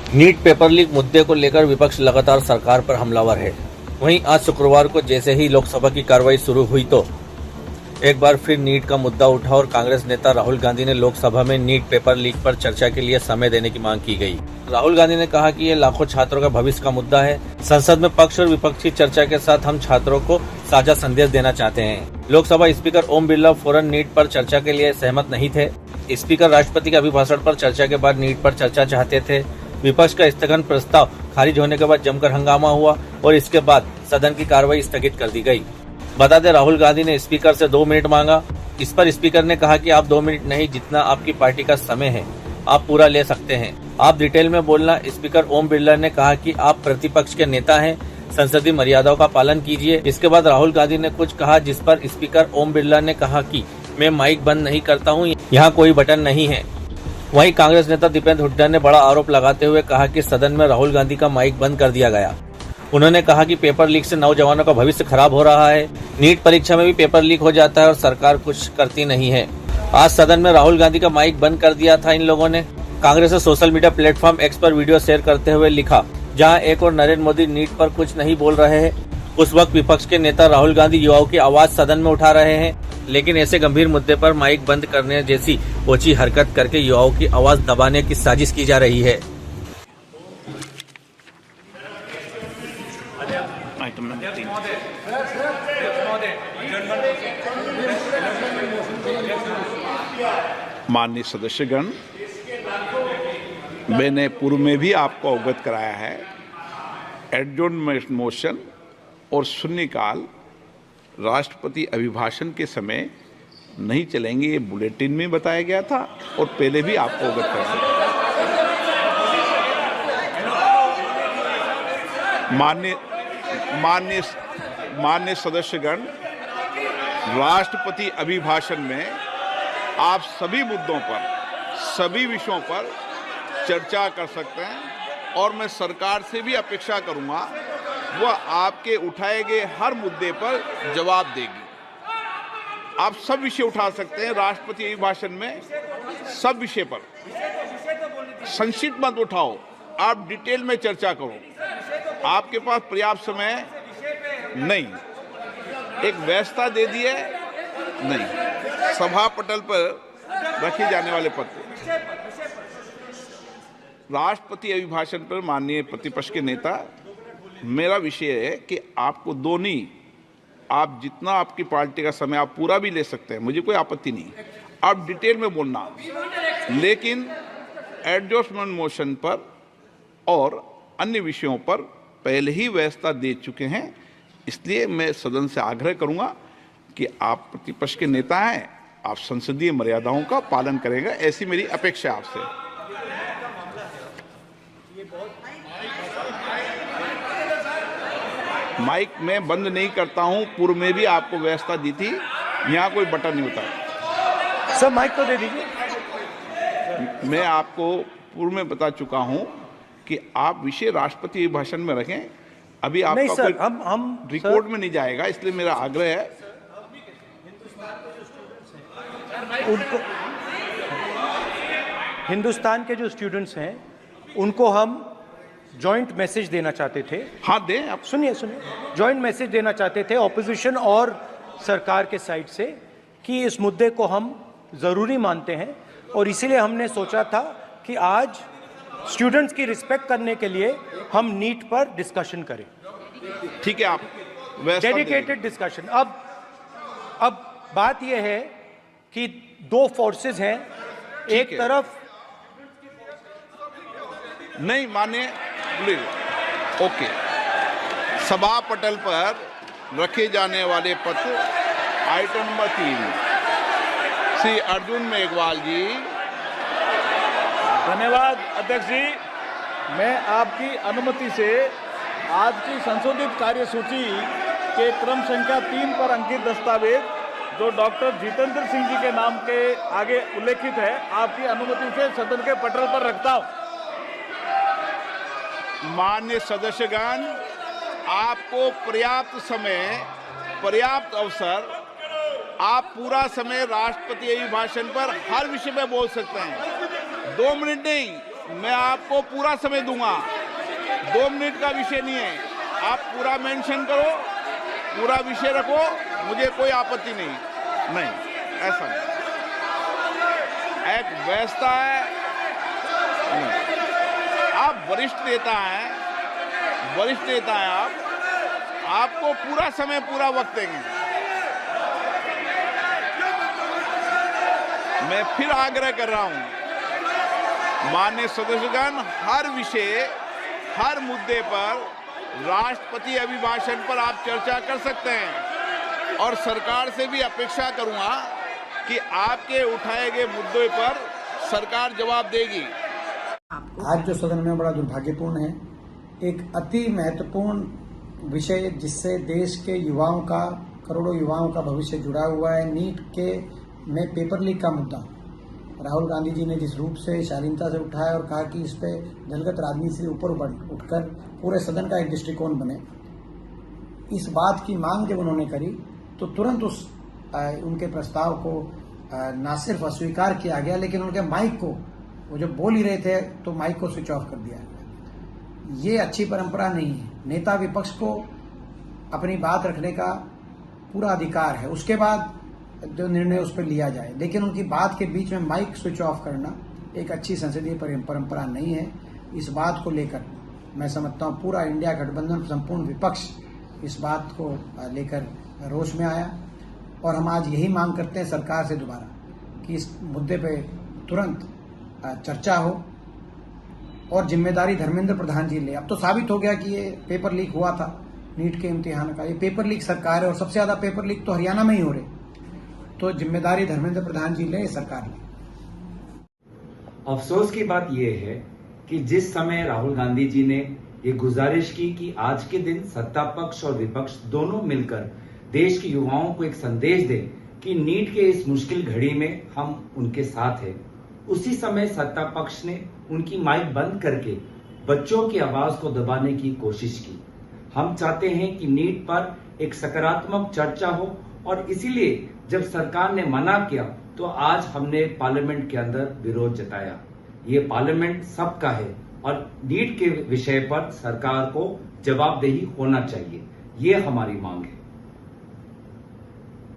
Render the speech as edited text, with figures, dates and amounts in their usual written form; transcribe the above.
NEET paper leak मुद्दे को लेकर विपक्ष लगातार सरकार पर हमलावर है। वहीं आज शुक्रवार को जैसे ही लोकसभा की कार्रवाई शुरू हुई तो एक बार फिर नीट का मुद्दा उठा और कांग्रेस नेता राहुल गांधी ने लोकसभा में नीट पेपर लीक पर चर्चा के लिए समय देने की मांग की गई। राहुल गांधी ने कहा कि ये लाखों छात्रों का भविष्य का मुद्दा है। संसद में पक्ष और विपक्ष की चर्चा के साथ हम छात्रों को साझा संदेश देना चाहते हैं। लोकसभा स्पीकर ओम बिरला फौरन नीट पर चर्चा के लिए सहमत नहीं थे। स्पीकर राष्ट्रपति के अभिभाषण पर चर्चा के बाद नीट पर चर्चा चाहते थे। विपक्ष का स्थगन प्रस्ताव खारिज होने के बाद जमकर हंगामा हुआ और इसके बाद सदन की कार्रवाई स्थगित कर दी गई। बता दें, राहुल गांधी ने स्पीकर से 2 मिनट मांगा। इस पर स्पीकर ने कहा कि आप 2 मिनट नहीं, जितना आपकी पार्टी का समय है आप पूरा ले सकते हैं, आप डिटेल में बोलना। स्पीकर ओम बिरला ने कहा कि आप प्रतिपक्ष के नेता हैं, संसदीय मर्यादाओं का पालन कीजिए। इसके बाद राहुल गांधी ने कुछ कहा, जिस पर स्पीकर ओम बिरला ने कहा कि मैं माइक बंद नहीं करता हूं, यहाँ कोई बटन नहीं है। वहीं कांग्रेस नेता दीपेंद्र हुड्डा ने बड़ा आरोप लगाते हुए कहा कि सदन में राहुल गांधी का माइक बंद कर दिया गया। उन्होंने कहा कि पेपर लीक से नौजवानों का भविष्य खराब हो रहा है। नीट परीक्षा में भी पेपर लीक हो जाता है और सरकार कुछ करती नहीं है। आज सदन में राहुल गांधी का माइक बंद कर दिया था इन लोगों ने। कांग्रेस ने सोशल मीडिया प्लेटफॉर्म एक्स पर वीडियो शेयर करते हुए लिखा, जहां एक और नरेंद्र मोदी नीट पर कुछ नहीं बोल रहे हैं, उस वक्त विपक्ष के नेता राहुल गांधी युवाओं की आवाज सदन में उठा रहे हैं। लेकिन ऐसे गंभीर मुद्दे पर माइक बंद करने जैसी ओछी हरकत करके युवाओं की आवाज दबाने की साजिश की जा रही है। माननीय सदस्यगण, मैंने पूर्व में भी आपको अवगत कराया है। एडजॉर्नमेंट मोशन और शून्यकाल राष्ट्रपति अभिभाषण के समय नहीं चलेंगे, ये बुलेटिन में बताया गया था और पहले भी आपको अवगत कराया। माननीय सदस्यगण, राष्ट्रपति अभिभाषण में आप सभी मुद्दों पर, सभी विषयों पर चर्चा कर सकते हैं और मैं सरकार से भी अपेक्षा करूंगा वह आपके उठाए गए हर मुद्दे पर जवाब देगी। आप सब विषय उठा सकते हैं राष्ट्रपति अभिभाषण में, सब विषय पर। संक्षिप्त मत उठाओ, आप डिटेल में चर्चा करो। आपके पास पर्याप्त समय नहीं, एक व्यवस्था दे दी है नहीं, सभा पटल पर रखे जाने वाले पत्र। राष्ट्रपति अभिभाषण पर माननीय प्रतिपक्ष के नेता, मेरा विषय है कि आपको 2 नहीं, आप जितना आपकी पार्टी का समय आप पूरा भी ले सकते हैं, मुझे कोई आपत्ति नहीं। आप डिटेल में बोलना, लेकिन एडजॉर्नमेंट मोशन पर और अन्य विषयों पर पहले ही व्यवस्था दे चुके हैं। इसलिए मैं सदन से आग्रह करूंगा कि आप प्रतिपक्ष के नेता हैं, आप संसदीय मर्यादाओं का पालन करेंगे, ऐसी मेरी अपेक्षा है आपसे। माइक मैं बंद नहीं करता हूं, पूर्व में भी आपको व्यवस्था दी थी, यहाँ कोई बटन नहीं होता। सर माइक तो दे दीजिए। मैं आपको पूर्व में बता चुका हूं कि आप विषय राष्ट्रपति भाषण में रखें। अभी आपका नहीं सर, कोई हम रिकॉर्ड में नहीं जाएगा, इसलिए मेरा आग्रह है उनको, हिंदुस्तान के जो स्टूडेंट्स हैं उनको हम जॉइंट मैसेज देना चाहते थे। हाँ दें आप। सुनिए, जॉइंट मैसेज देना चाहते थे ऑपोजिशन और सरकार के साइड से कि इस मुद्दे को हम ज़रूरी मानते हैं और इसीलिए हमने सोचा था कि आज स्टूडेंट्स की रिस्पेक्ट करने के लिए हम नीट पर डिस्कशन करें। ठीक है, आप डेडिकेटेड डिस्कशन। अब बात यह है कि 2 फोर्सेस हैं, एक तरफ नहीं माने, ओके, सभा पटल पर रखे जाने वाले पत्र आइटम नंबर 3, श्री अर्जुन मेघवाल जी। धन्यवाद अध्यक्ष जी। मैं आपकी अनुमति से आज की संशोधित कार्यसूची के क्रम संख्या 3 पर अंकित दस्तावेज जो डॉक्टर जितेंद्र सिंह जी के नाम के आगे उल्लेखित है, आपकी अनुमति से सदन के पटल पर रखता हूं। माननीय सदस्यगण, आपको पर्याप्त समय, पर्याप्त अवसर, आप पूरा समय राष्ट्रपति अभिभाषण पर हर विषय में बोल सकते हैं। 2 मिनट नहीं, मैं आपको पूरा समय दूंगा, 2 मिनट का विषय नहीं है, आप पूरा मेंशन करो, पूरा विषय रखो, मुझे कोई आपत्ति नहीं, ऐसा नहीं, एक व्यवस्था है। नहीं। आप वरिष्ठ नेता हैं आप, आपको पूरा समय पूरा वक्त देंगे। मैं फिर आग्रह कर रहा हूं, माननीय सदस्यगण, हर विषय, हर मुद्दे पर राष्ट्रपति अभिभाषण पर आप चर्चा कर सकते हैं और सरकार से भी अपेक्षा करूंगा कि आपके उठाए गए मुद्दों पर सरकार जवाब देगी। आज जो सदन में बड़ा दुर्भाग्यपूर्ण है, एक अति महत्वपूर्ण विषय जिससे देश के युवाओं का, करोड़ों युवाओं का भविष्य जुड़ा हुआ है, नीट के में पेपर लीक का मुद्दा राहुल गांधी जी ने जिस रूप से शालीनता से उठाया और कहा कि इस पे दलगत राजनीति से ऊपर उठकर पूरे सदन का एक दृष्टिकोण बने, इस बात की मांग जब उन्होंने करी तो तुरंत उनके प्रस्ताव को न सिर्फ अस्वीकार किया गया, लेकिन उनके माइक को, वो जो बोल ही रहे थे तो माइक को स्विच ऑफ कर दिया गया। ये अच्छी परंपरा नहीं है। नेता विपक्ष को अपनी बात रखने का पूरा अधिकार है, उसके बाद जो निर्णय उस पर लिया जाए, लेकिन उनकी बात के बीच में माइक स्विच ऑफ करना एक अच्छी संसदीय परंपरा नहीं है। इस बात को लेकर मैं समझता हूँ पूरा इंडिया गठबंधन, संपूर्ण विपक्ष इस बात को लेकर रोष में आया और हम आज यही मांग करते हैं सरकार से दोबारा कि इस मुद्दे पे तुरंत चर्चा हो और जिम्मेदारी धर्मेंद्र प्रधान जी ले। अब तो साबित हो गया कि ये पेपर लीक हुआ था नीट के इम्तिहान का, ये पेपर लीक सरकार है और सबसे ज्यादा पेपर लीक तो हरियाणा में ही हो रहे, तो जिम्मेदारी धर्मेंद्र प्रधान जी ले, सरकार ले। अफसोस की बात यह है कि जिस समय राहुल गांधी जी ने ये गुजारिश की कि आज के दिन सत्ता पक्ष और विपक्ष दोनों मिलकर देश के युवाओं को एक संदेश दें कि नीट के इस मुश्किल घड़ी में हम उनके साथ हैं, उसी समय सत्ता पक्ष ने उनकी माइक बंद करके बच्चों की आवाज को दबाने की कोशिश की। हम चाहते हैं कि नीट पर एक सकारात्मक चर्चा हो और इसीलिए जब सरकार ने मना किया तो आज हमने पार्लियामेंट के अंदर विरोध जताया। ये पार्लियामेंट सबका है और नीट के विषय पर सरकार को जवाबदेही होना चाहिए, ये हमारी मांग है।